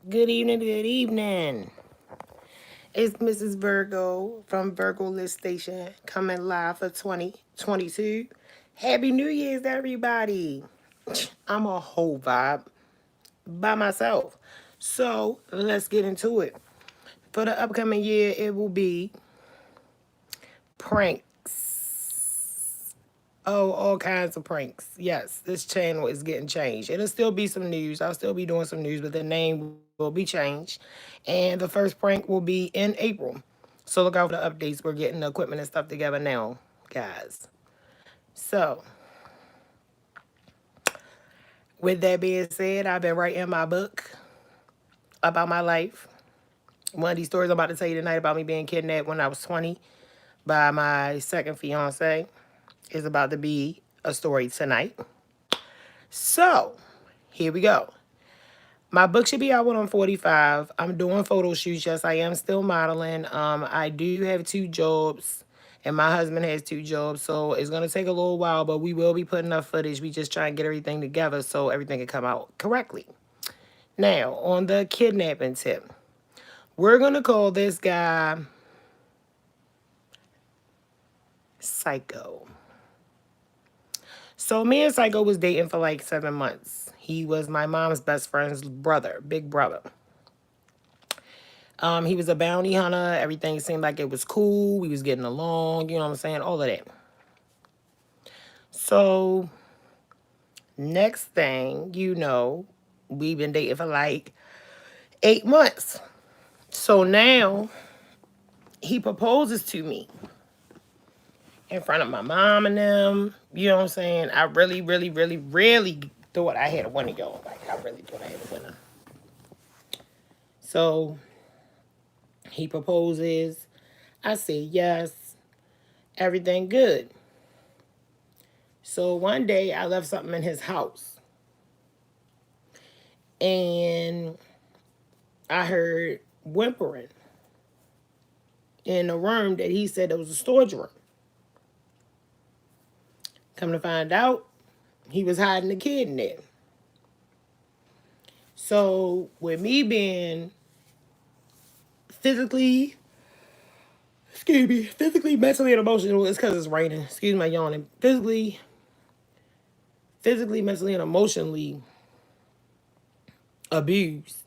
Good evening, good evening. It's Mrs. Virgo from Virgo List Station coming live for 2022. Happy New Year's, everybody. I'm a whole vibe by myself. So let's get into it. For the upcoming year, it will be pranks. Oh, all kinds of pranks. Yes, this channel is getting changed. It'll still be some news. I'll still be doing some news, but the name will be changed. And the first prank will be in April. So look out for the updates. We're getting the equipment and stuff together now, guys. So, with that being said, I've been writing my book about my life. One of these stories I'm about to tell you tonight about me being kidnapped when I was 20 by my second fiance is about to be a story tonight. So, here we go. My book should be out when I'm 45. I'm doing photo shoots. Yes, I am still modeling. I do have two jobs, and my husband has two jobs, so it's gonna take a little while, but we will be putting up footage. We just try and get everything together so everything can come out correctly. Now, on the kidnapping tip, we're gonna call this guy Psycho. So me and Psycho was dating for like 7 months. He was my mom's best friend's brother, big brother. He was a bounty hunter. Everything seemed like it was cool. We was getting along, you know what I'm saying? All of that. So, next thing you know, we've been dating for like 8 months. So now he proposes to me in front of my mom and them. You know what I'm saying? I really, really, really, really thought I had a winner, y'all. Like, I really thought I had a winner. So he proposes. I say yes. Everything good. So one day I left something in his house and I heard whimpering in a room that he said it was a storage room. Come to find out, he was hiding a kid in there. So with me being physically, mentally, and emotionally, it's because it's raining. Excuse my yawning. Physically, mentally, and emotionally abused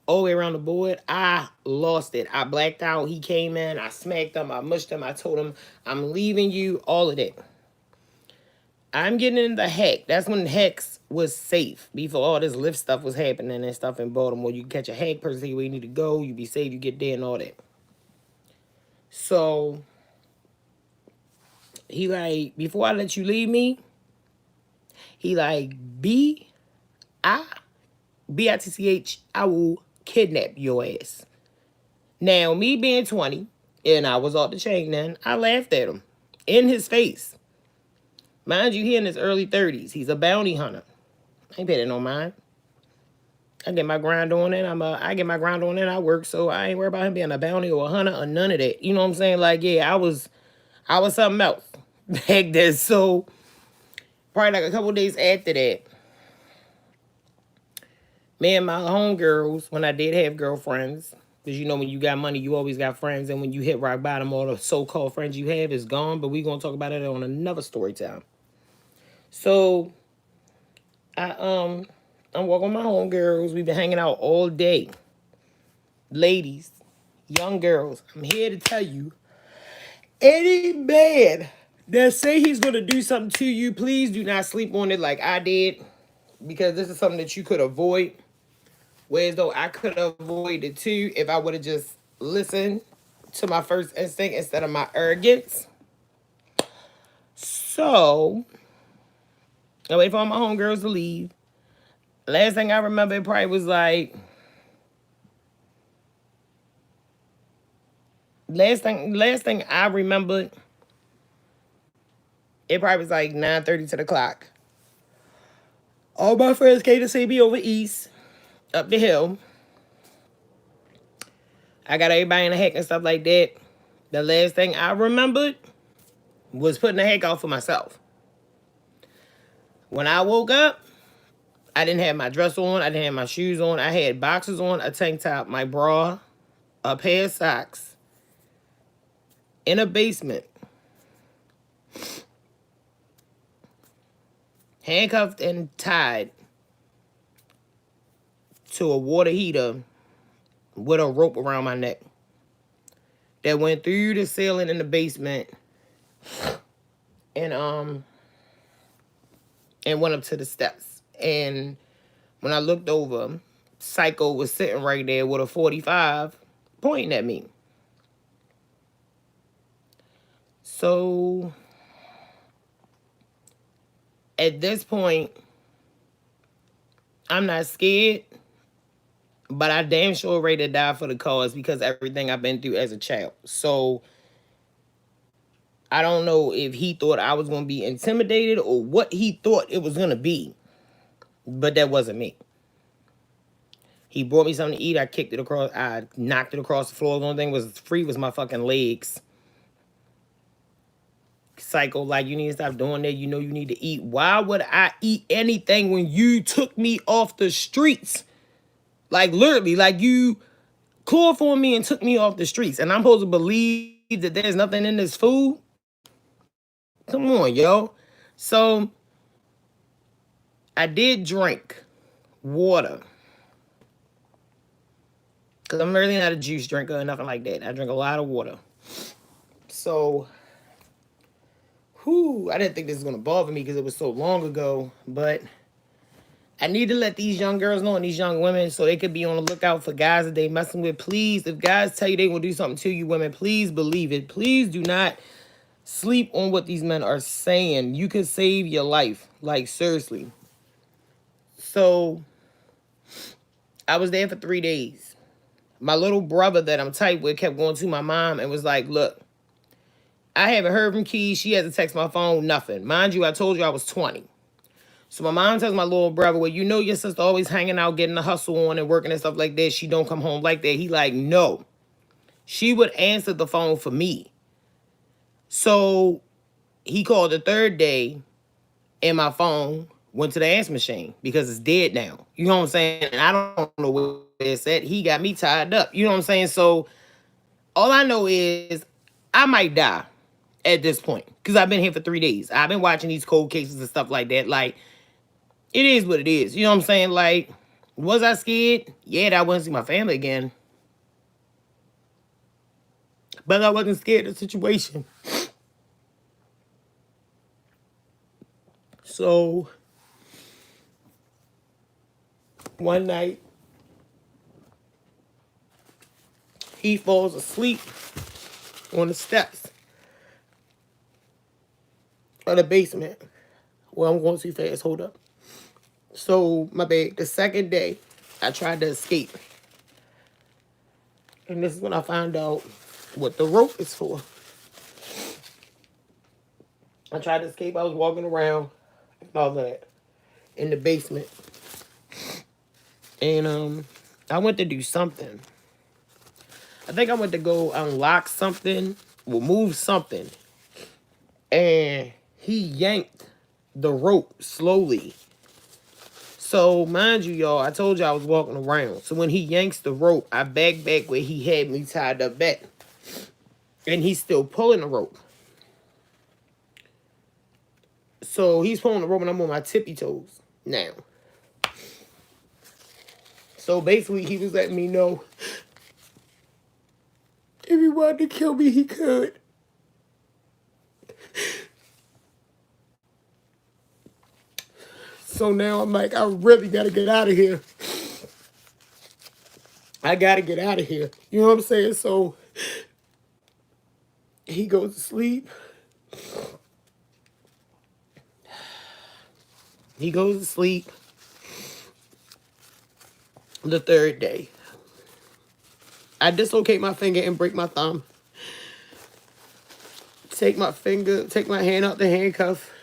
all the way around the board. I lost it. I blacked out. He came in. I smacked him. I mushed him. I told him, I'm leaving you. All of that. I'm getting in the heck. That's when Hex was safe. Before all this lift stuff was happening and stuff in Baltimore. You catch a hack person, tell you where you need to go. You be safe. You get there and all that. So, he like, before I let you leave me, he like, B-I-T-C-H, I will kidnap your ass. Now, me being 20, and I was off the chain then, I laughed at him in his face. Mind you, he in his early 30s. He's a bounty hunter. I ain't paying no mind. I get my grind on it. I get my grind on it. I work, so I ain't worried about him being a bounty or a hunter or none of that. You know what I'm saying? Like, yeah, I was something else back then. So probably like a couple days after that, me and my homegirls, when I did have girlfriends, because you know when you got money, you always got friends, and when you hit rock bottom, all the so-called friends you have is gone. But we gonna talk about it on another story time. So I I'm walking with my homegirls. We've been hanging out all day. Ladies, young girls, I'm here to tell you, any man that say he's gonna do something to you, please do not sleep on it like I did, because this is something that you could avoid. Whereas though I could avoid it too if I would have just listened to my first instinct instead of my arrogance. So I wait for all my homegirls to leave. Last thing I remember, it probably was like last thing I remembered, it probably was like 9:30 to the clock. All my friends came to see me over east, up the hill. I got everybody in the heck and stuff like that. The last thing I remembered was putting the heck out for myself. When I woke up, I didn't have my dress on. I didn't have my shoes on. I had boxers on, a tank top, my bra, a pair of socks in a basement, handcuffed and tied to a water heater with a rope around my neck that went through the ceiling in the basement and went up to the steps. And when I looked over, Psycho was sitting right there with a 45 pointing at me. So at this point, I'm not scared, but I damn sure ready to die for the cause because everything I've been through as a child. So I don't know if he thought I was going to be intimidated or what he thought it was going to be, but that wasn't me. He brought me something to eat. I kicked it across. I knocked it across the floor. The only thing was free was my fucking legs. Psycho, like, you need to stop doing that. You know you need to eat. Why would I eat anything when you took me off the streets? Like, literally, like, you chloroformed me and took me off the streets. And I'm supposed to believe that there's nothing in this food? Come on, yo. So, I did drink water. Because I'm really not a juice drinker or nothing like that. I drink a lot of water. So, I didn't think this was going to bother me because it was so long ago. But I need to let these young girls know and these young women so they could be on the lookout for guys that they messing with. Please, if guys tell you they will do something to you women, please believe it. Please do not sleep on what these men are saying. You can save your life. Like, seriously. So, I was there for 3 days. My little brother that I'm tight with kept going to my mom and was like, look, I haven't heard from Key. She hasn't texted my phone, nothing. Mind you, I told you I was 20. So my mom tells my little brother, well, you know your sister always hanging out, getting the hustle on and working and stuff like that. She don't come home like that. He like, no. She would answer the phone for me. So he called the third day and my phone went to the answer machine because it's dead now. You know what I'm saying? And I don't know where it's at. He got me tied up. You know what I'm saying? So all I know is I might die at this point because I've been here for 3 days. I've been watching these cold cases and stuff like that. Like, it is what it is. You know what I'm saying? Like, was I scared? Yeah, that I wouldn't see my family again. But I wasn't scared of the situation. So, one night, he falls asleep on the steps of the basement. Well, I'm going too fast. Hold up. So, my bad. The second day, I tried to escape. And this is when I found out what the rope is for. I tried to escape. I was walking around and all that in the basement. And I went to do something. I think I went to go unlock something, or move something. And he yanked the rope slowly. So, mind you, y'all, I told you I was walking around. So, when he yanks the rope, I back where he had me tied up back. And he's still pulling the rope. So, he's pulling the rope and I'm on my tippy toes now. So, basically, he was letting me know if he wanted to kill me, he could. So now I'm like, I really got to get out of here. I got to get out of here. You know what I'm saying? So he goes to sleep. He goes to sleep the third day. I dislocate my finger and break my thumb. Take my hand out the handcuff.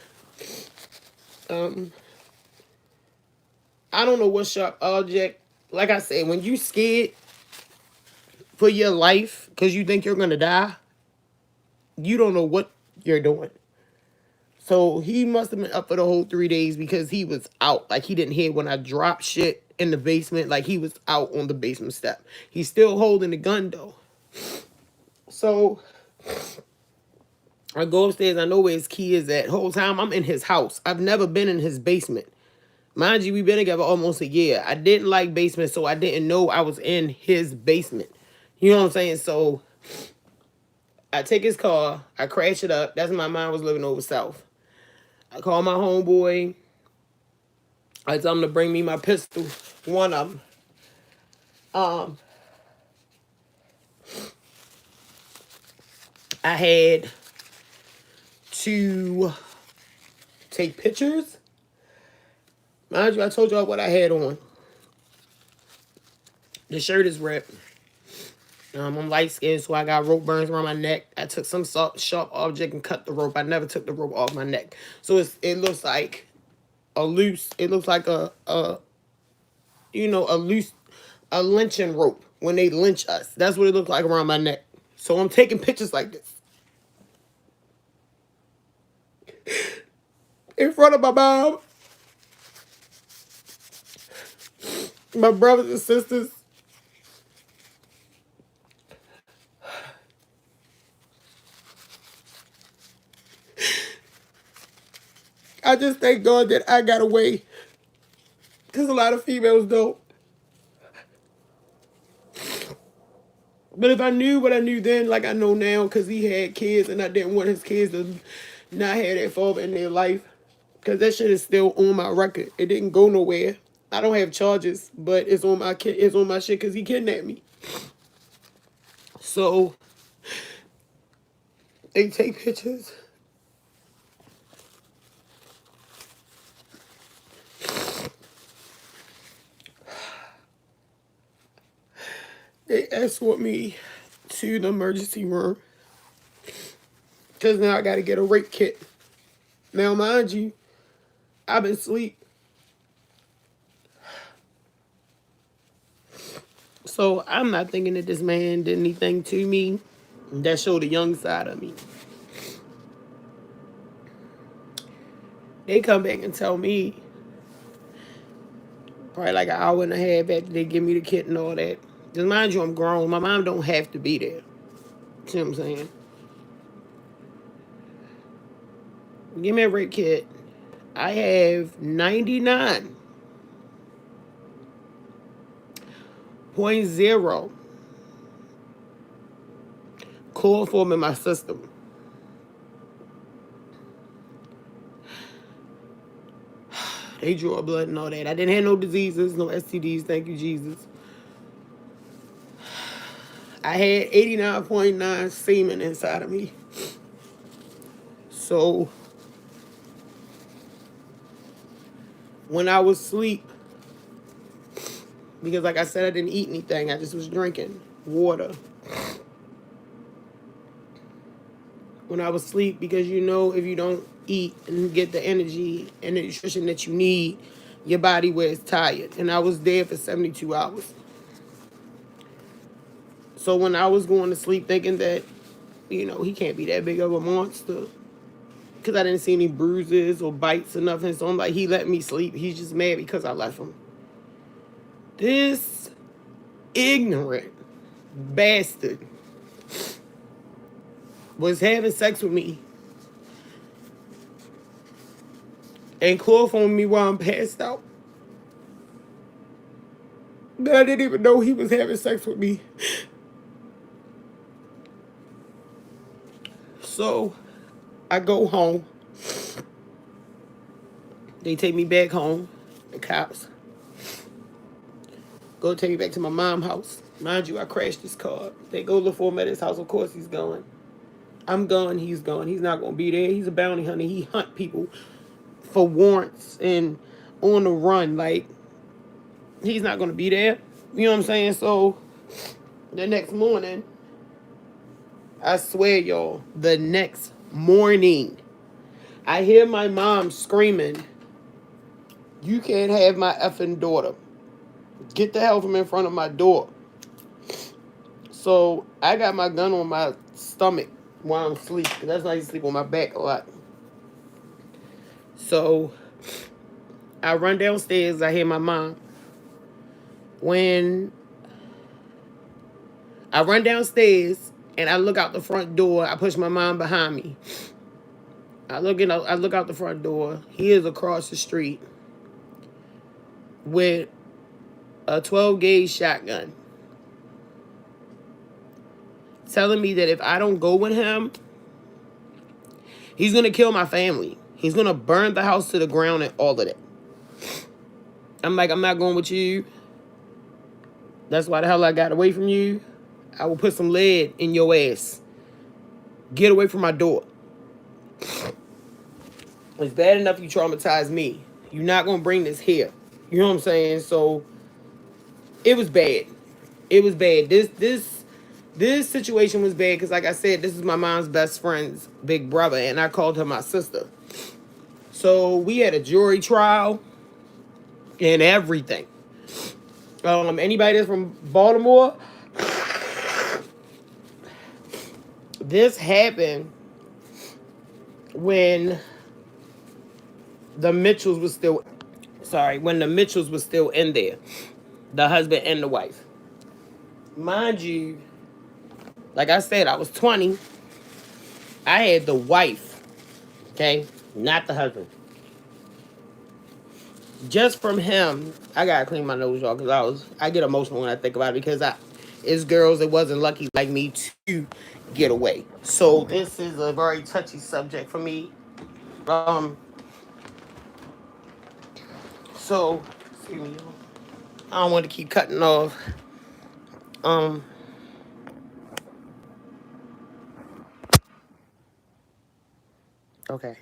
I don't know what sharp object. Like I said, when you scared for your life because you think you're going to die, you don't know what you're doing. So he must have been up for the whole 3 days because he was out. Like, he didn't hear when I dropped shit in the basement. Like, he was out on the basement step. He's still holding the gun, though. So I go upstairs. I know where his key is at. Whole time I'm in his house. I've never been in his basement. Mind you, we've been together almost a year. I didn't like basement, so I didn't know I was in his basement. You know what I'm saying? So I take his car. I crash it up. That's when my mom was living over south. I call my homeboy. I tell him to bring me my pistol. One of them. I had to take pictures. Mind you, I told y'all what I had on. The shirt is ripped. I'm light skinned, so I got rope burns around my neck. I took some sharp object and cut the rope. I never took the rope off my neck. So it looks like a loose, it looks like a lynching rope when they lynch us. That's what it looked like around my neck. So I'm taking pictures like this. In front of my mom, my brothers and sisters. I just thank God that I got away. Because a lot of females don't. But if I knew what I knew then, like I know now, because he had kids and I didn't want his kids to not have that father in their life. Because that shit is still on my record. It didn't go nowhere. I don't have charges, but it's on my shit because he kidnapped me. So they take pictures. They escort me to the emergency room. Because now I got to get a rape kit. Now, mind you, I've been asleep. So I'm not thinking that this man did anything to me. That showed the young side of me. They come back and tell me, probably like an hour and a half after they give me the kit and all that. Just mind you, I'm grown. My mom don't have to be there. See what I'm saying? Give me a rape kit. I have 99.0 chloroform in my system. They draw blood and all that. I didn't have no diseases, no STDs. Thank you, Jesus. I had 89.9 semen inside of me. So when I was asleep, because like I said, I didn't eat anything. I just was drinking water. When I was asleep, because you know if you don't eat and get the energy and the nutrition that you need, your body wears tired. And I was there for 72 hours. So when I was going to sleep thinking that, he can't be that big of a monster, because I didn't see any bruises or bites or nothing. So I'm like, he let me sleep. He's just mad because I left him. This ignorant bastard was having sex with me and chloroforming me while I'm passed out. That I didn't even know he was having sex with me. So I go home. They take me back home. The cops go take me back to my mom's house. Mind you, I crashed his car. They go look for him at his house. Of course he's gone. I'm gone. He's gone. He's not going to be there. He's a bounty hunter. He hunt people for warrants and on the run. Like, he's not going to be there. You know what I'm saying? So the next morning, I swear, y'all, the next morning, I hear my mom screaming, "You can't have my effing daughter. Get the hell from in front of my door." So I got my gun on my stomach while I'm asleep, because that's why I sleep on my back a lot. So I run downstairs. I hear my mom. When I run downstairs and I look out the front door, I push my mom behind me. I look out the front door. He is across the street with a 12 gauge shotgun, telling me that if I don't go with him, he's gonna kill my family. He's gonna burn the house to the ground and all of that. I'm like, I'm not going with you. That's why the hell I got away from you. I will put some lead in your ass. Get away from my door. It's bad enough you traumatize me. You're not gonna bring this here. You know what I'm saying? So it was bad. It was bad. This situation was bad because, like I said, this is my mom's best friend's big brother, and I called her my sister. So we had a jury trial and everything. Anybody that's from Baltimore, this happened when the Mitchells was still, when the Mitchells was still in there, the husband and the wife. Mind you, like I said, I was 20. I had the wife, okay, not the husband. Just from him, I gotta clean my nose, y'all, because I get emotional when I think about it, because it's girls that wasn't lucky like me to get away. So this is a very touchy subject for me. So excuse me, y'all. I don't want to keep cutting off. Okay.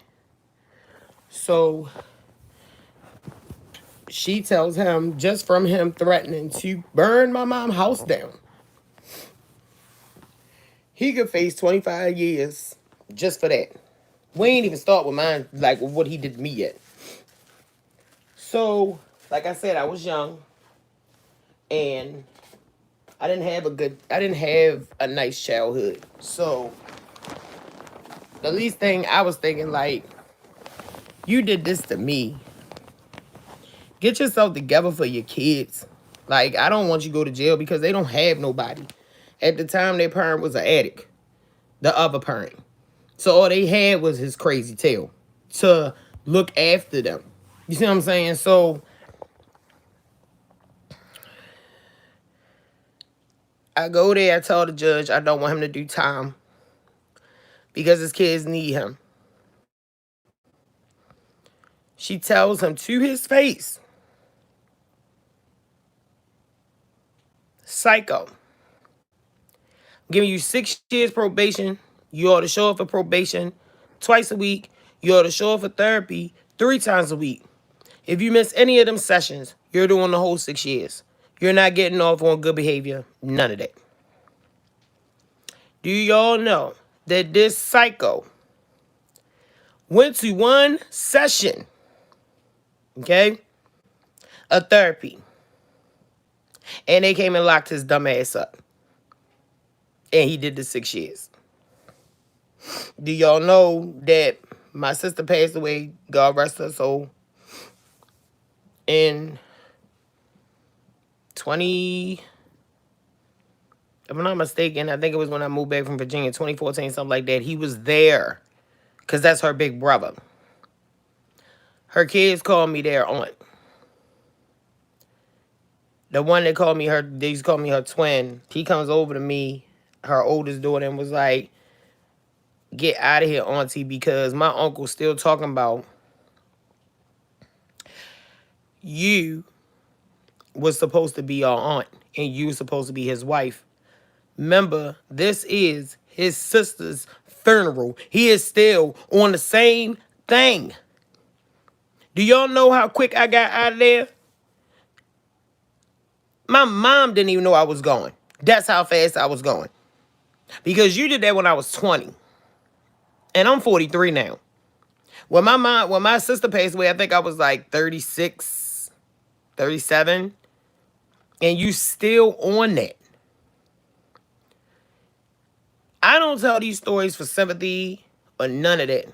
So she tells him, just from him threatening to burn my mom's house down, he could face 25 years just for that. We ain't even start with mine, like with what he did to me yet. So, like I said, I was young, and I didn't have a nice childhood. So, the least thing I was thinking, like, you did this to me. Get yourself together for your kids. Like, I don't want you to go to jail because they don't have nobody. At the time, their parent was an addict. The other parent. So all they had was his crazy tail to look after them. You see what I'm saying? So I go there, I tell the judge I don't want him to do time because his kids need him. She tells him to his face, psycho, I'm giving you 6 years probation. You ought to show up for probation twice a week. You ought to show up for therapy 3 times a week. If you miss any of them sessions, you're doing the whole 6 years. You're not getting off on good behavior. None of that. Do y'all know that this psycho went to one session, okay, of therapy, and they came and locked his dumb ass up, and he did the 6 years? Do y'all know that my sister passed away, God rest her soul, in 20, if I'm not mistaken, I think it was when I moved back from Virginia, 2014, something like that. He was there because that's her big brother. Her kids called me their aunt. The one that called me her, they used to call me her twin. He comes over to me, her oldest daughter, and was like, get out of here, auntie, because my uncle's still talking about you was supposed to be our aunt and you was supposed to be his wife. Remember, this is his sister's funeral. He is still on the same thing. Do y'all know how quick I got out of there? My mom didn't even know I was going. That's how fast I was going. Because you did that when I was 20. And I'm 43 now. When my sister passed away, I think I was like 36, 37. And you still on that. I don't tell these stories for sympathy or none of that.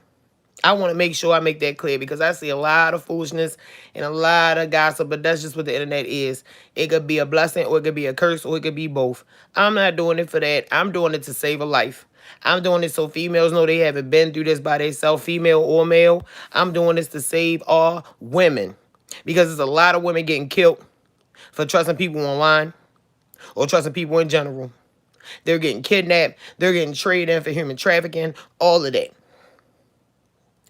I want to make sure I make that clear because I see a lot of foolishness and a lot of gossip, but that's just what the internet is. It could be a blessing or it could be a curse or it could be both. I'm not doing it for that. I'm doing it to save a life. I'm doing it so females know they haven't been through this by themselves, female or male. I'm doing this to save all women because there's a lot of women getting killed for trusting people online or trusting people in general. They're getting kidnapped. They're getting traded in for human trafficking, all of that.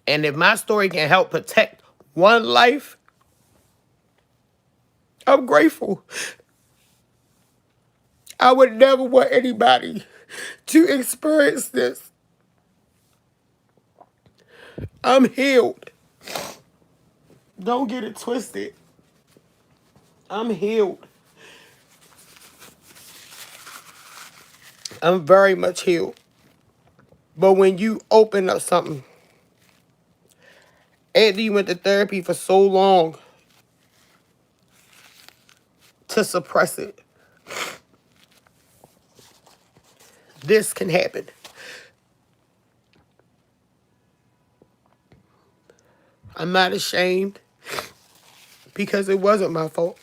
And if my story can help protect one life, I'm grateful. I would never want anybody to experience this. I'm healed. Don't get it twisted. I'm healed. I'm very much healed. But when you open up something, after you went to therapy for so long to suppress it, this can happen. I'm not ashamed because it wasn't my fault.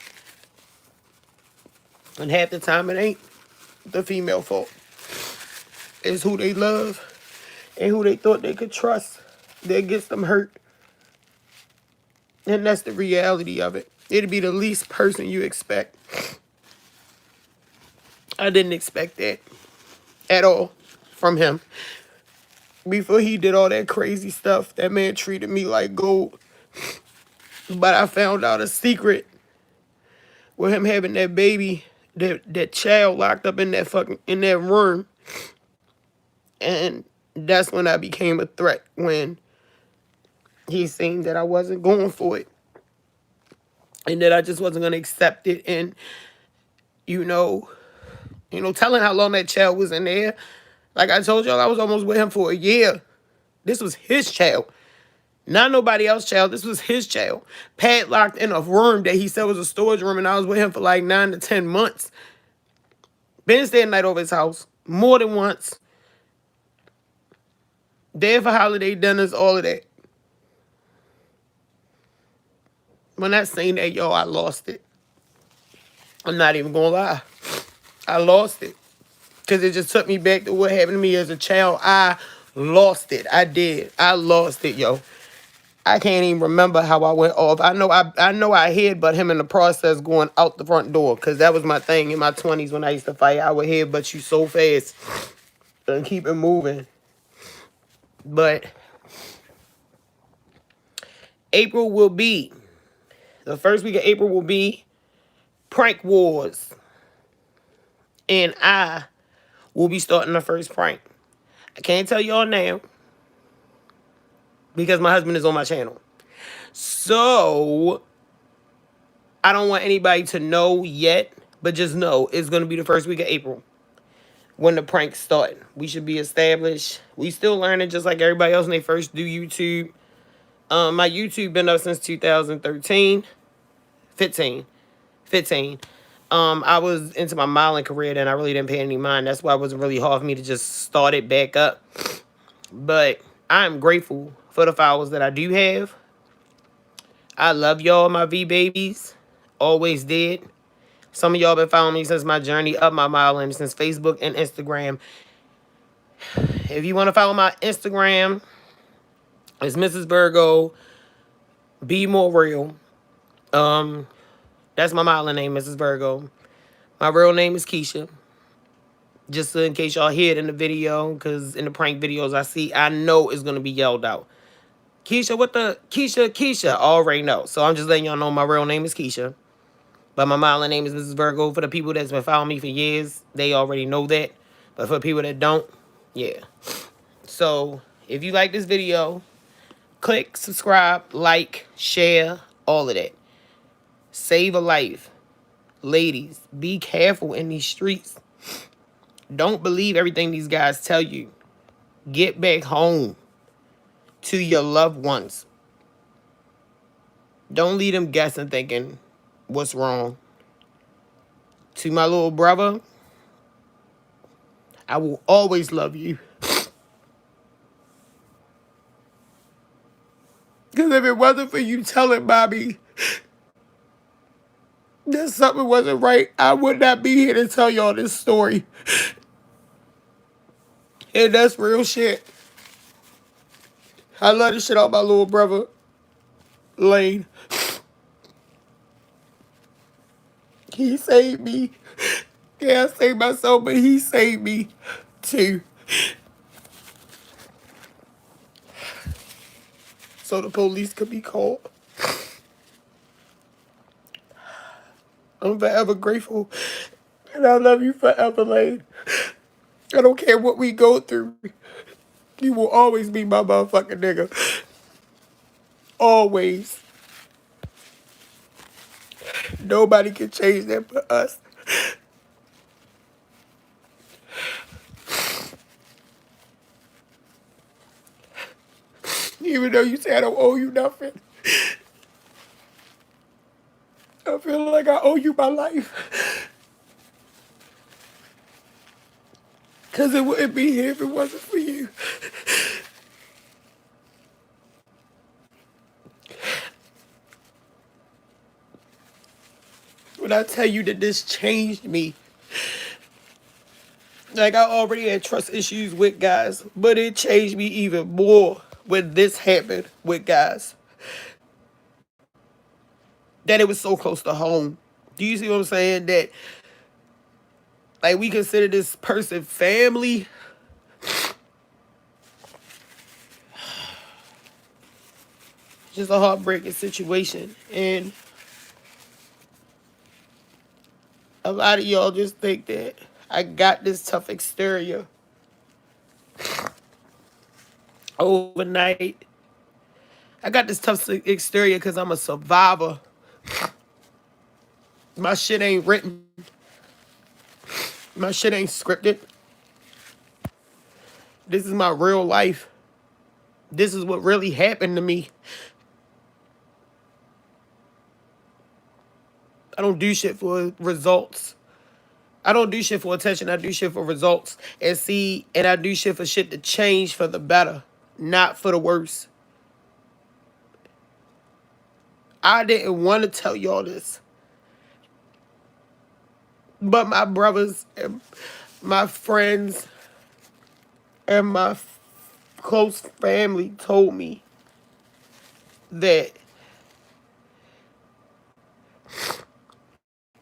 And half the time it ain't the female fault. It's who they love and who they thought they could trust that gets them hurt. And that's the reality of it. It'd be the least person you expect. I didn't expect that at all from him. Before he did all that crazy stuff, that man treated me like gold. But I found out a secret with him having that baby, that child locked up in that room. And that's when I became a threat, when he seen that I wasn't going for it. And that I just wasn't gonna accept it. And telling how long that child was in there. Like I told y'all, I was almost with him for a year. This was his child. Not nobody else's child. This was his child. Padlocked in a room that he said was a storage room, and I was with him for like 9 to 10 months. Been staying the night over his house more than once. There for holiday dinners, all of that. When I seen that, yo, I lost it. I'm not even gonna lie. I lost it. Because it just took me back to what happened to me as a child. I lost it. I did. I lost it, yo. I can't even remember how I went off. I know I headbutt him in the process going out the front door. Because that was my thing in my 20s when I used to fight. I would headbutt you so fast and keep it moving. But the first week of April will be prank wars. And I will be starting the first prank. I can't tell y'all now because my husband is on my channel. So I don't want anybody to know yet, but just know it's going to be the first week of April when the pranks start. We should be established. We still learning just like everybody else when they first do YouTube. My YouTube been up since 2013, 15. I was into my modeling career and I really didn't pay any mind. That's why it wasn't really hard for me to just start it back up. But I'm grateful for the followers that I do have. I love y'all, my V babies. Always did. Some of y'all been following me since my journey up my modeling, since Facebook and Instagram. If you want to follow my Instagram, it's Mrs. Virgo. Be more real. That's my modeling name, Mrs. Virgo. My real name is Keisha. Just in case y'all hear it in the video, because in the prank videos I know it's going to be yelled out. Keisha, what the? Keisha. I already know. So I'm just letting y'all know my real name is Keisha. But my modeling name is Mrs. Virgo. For the people that's been following me for years, they already know that. But for the people that don't, yeah. So if you like this video, click, subscribe, like, share, all of that. Save a life. Ladies, be careful in these streets. Don't believe everything these guys tell you. Get back home to your loved ones. Don't leave them guessing thinking what's wrong. To my little brother, I will always love you. Because if it wasn't for you telling Bobby that something wasn't right, I would not be here to tell y'all this story. And that's real shit. I love this shit out my little brother, Lane. He saved me. Yeah, I saved myself, but he saved me too. So the police could be called. I'm forever grateful. And I love you forever, Lane. I don't care what we go through. You will always be my motherfucking nigga. Always. Nobody can change that but us. Even though you say I don't owe you nothing, I feel like I owe you my life. Because it wouldn't be here if it wasn't for you. When I tell you that this changed me, like I already had trust issues with guys, but it changed me even more when this happened with guys. That it was so close to home. Do you see what I'm saying? That like we consider this person family. Just a heartbreaking situation. And a lot of y'all just think that I got this tough exterior overnight. I got this tough exterior because I'm a survivor. My shit ain't written. My shit ain't scripted. This is my real life. This is what really happened to me. I don't do shit for results. I don't do shit for attention. I do shit for results. And I do shit for shit to change for the better, not for the worse. I didn't want to tell y'all this. But my brothers and my friends and my close family told me that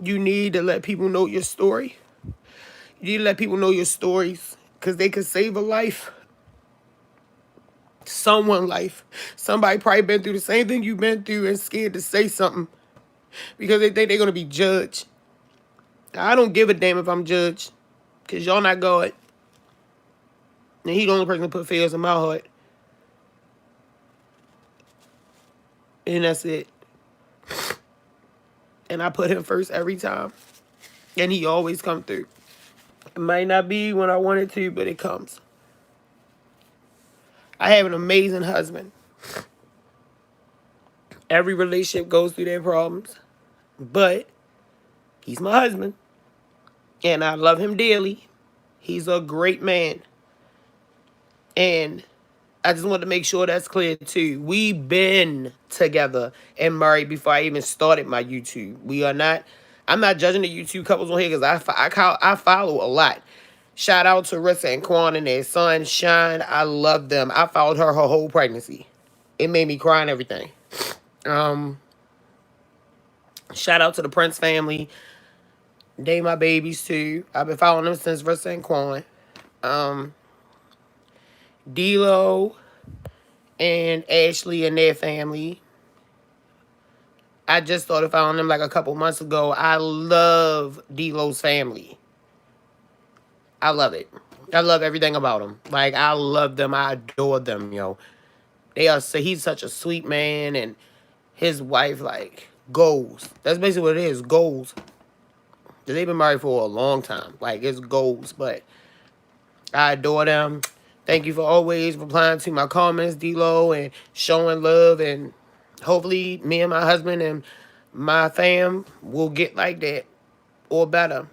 you need to let people know your story. You need to let people know your stories because they could save a life. Someone's life. Somebody probably been through the same thing you've been through and scared to say something because they think they're going to be judged. I don't give a damn if I'm judged because y'all not God. And he the only person that put fears in my heart. And that's it. And I put him first every time. And he always come through. It might not be when I want it to, but it comes. I have an amazing husband. Every relationship goes through their problems. But he's my husband. And I love him dearly. He's a great man. And I just want to make sure that's clear too. We've been together and married before I even started my YouTube. We are not, I'm not judging the YouTube couples on here because I follow a lot. Shout out to Rissa and Quan and their son, Shine. I love them. I followed her whole pregnancy. It made me cry and everything. Shout out to the Prince family. They my babies too. I've been following them since Rissa and Quan. D-Lo and Ashley and their family. I just started following them like a couple months ago. I love D-Lo's family. I love it. I love everything about them. Like, I love them. I adore them, yo. He's such a sweet man, and his wife, like, goals. That's basically what it is, goals. They've been married for a long time. Like, it's goals, but I adore them. Thank you for always replying to my comments, D-Lo, and showing love. And hopefully me and my husband and my fam will get like that or better.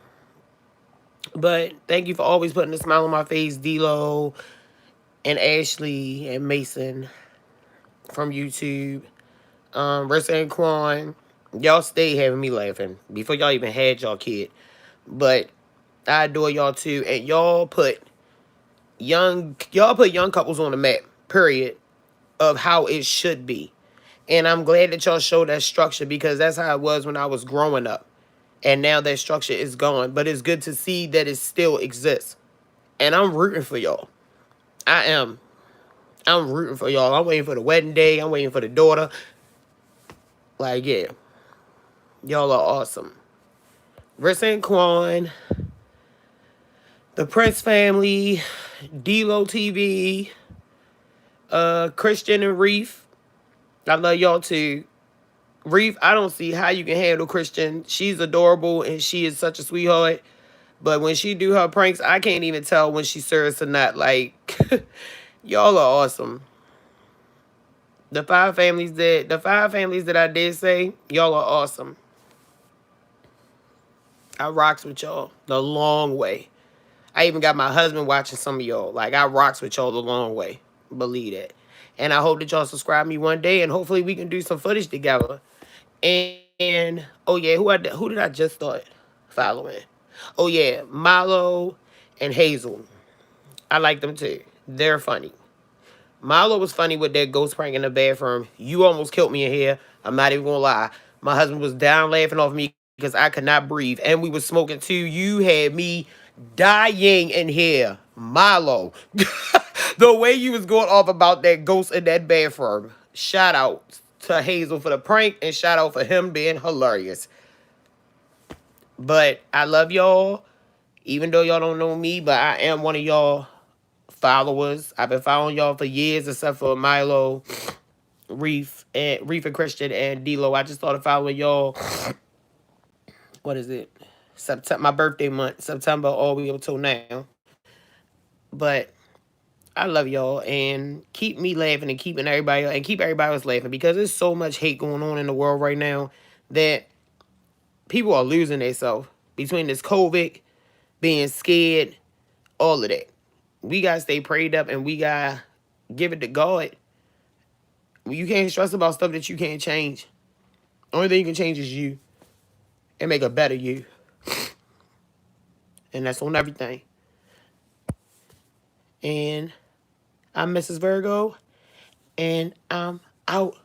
But thank you for always putting a smile on my face, D-Lo and Ashley and Mason. from YouTube. Rissa and Quan, y'all stay having me laughing before y'all even had y'all kid. But I adore y'all too, and y'all put young couples on the map. Period. Of how it should be, and I'm glad that y'all showed that structure because that's how it was when I was growing up, and now that structure is gone. But it's good to see that it still exists, and I'm rooting for y'all. I am. I'm rooting for y'all. I'm waiting for the wedding day. I'm waiting for the daughter. Like, yeah, y'all are awesome. Rissa and Quan, the Prince family, D-Lo TV, Christian and Reef. I love y'all too. Reef, I don't see how you can handle Christian. She's adorable and she is such a sweetheart. But when she do her pranks, I can't even tell when she's serious or not. Like, y'all are awesome. The five families that I did say, y'all are awesome. I rocks with y'all the long way. I even got my husband watching some of y'all. Like, I rocks with y'all the long way. Believe that. And I hope that y'all subscribe me one day, and hopefully we can do some footage together. And oh yeah, who did I just start following? Oh yeah, Milo and Hazel. I like them too. They're funny. Milo was funny with that ghost prank in the bathroom. You almost killed me in here. I'm not even gonna lie. My husband was down laughing off me because I could not breathe. And we was smoking too. You had me dying in here. Milo. The way you was going off about that ghost in that bathroom. Shout out to Hazel for the prank and shout out for him being hilarious. But I love y'all. Even though y'all don't know me, but I am one of y'all followers. I've been following y'all for years, except for Milo, Reef and Christian and D-Lo. I just started following y'all. What is it? September, my birthday month, September, all the way up until now. But I love y'all and keep me laughing and keep everybody else laughing because there's so much hate going on in the world right now that people are losing themselves between this COVID, being scared, all of that. We gotta stay prayed up and we gotta give it to God. You can't stress about stuff that you can't change. Only thing you can change is you and make a better you. And that's on everything. And I'm Mrs. Virgo and I'm out.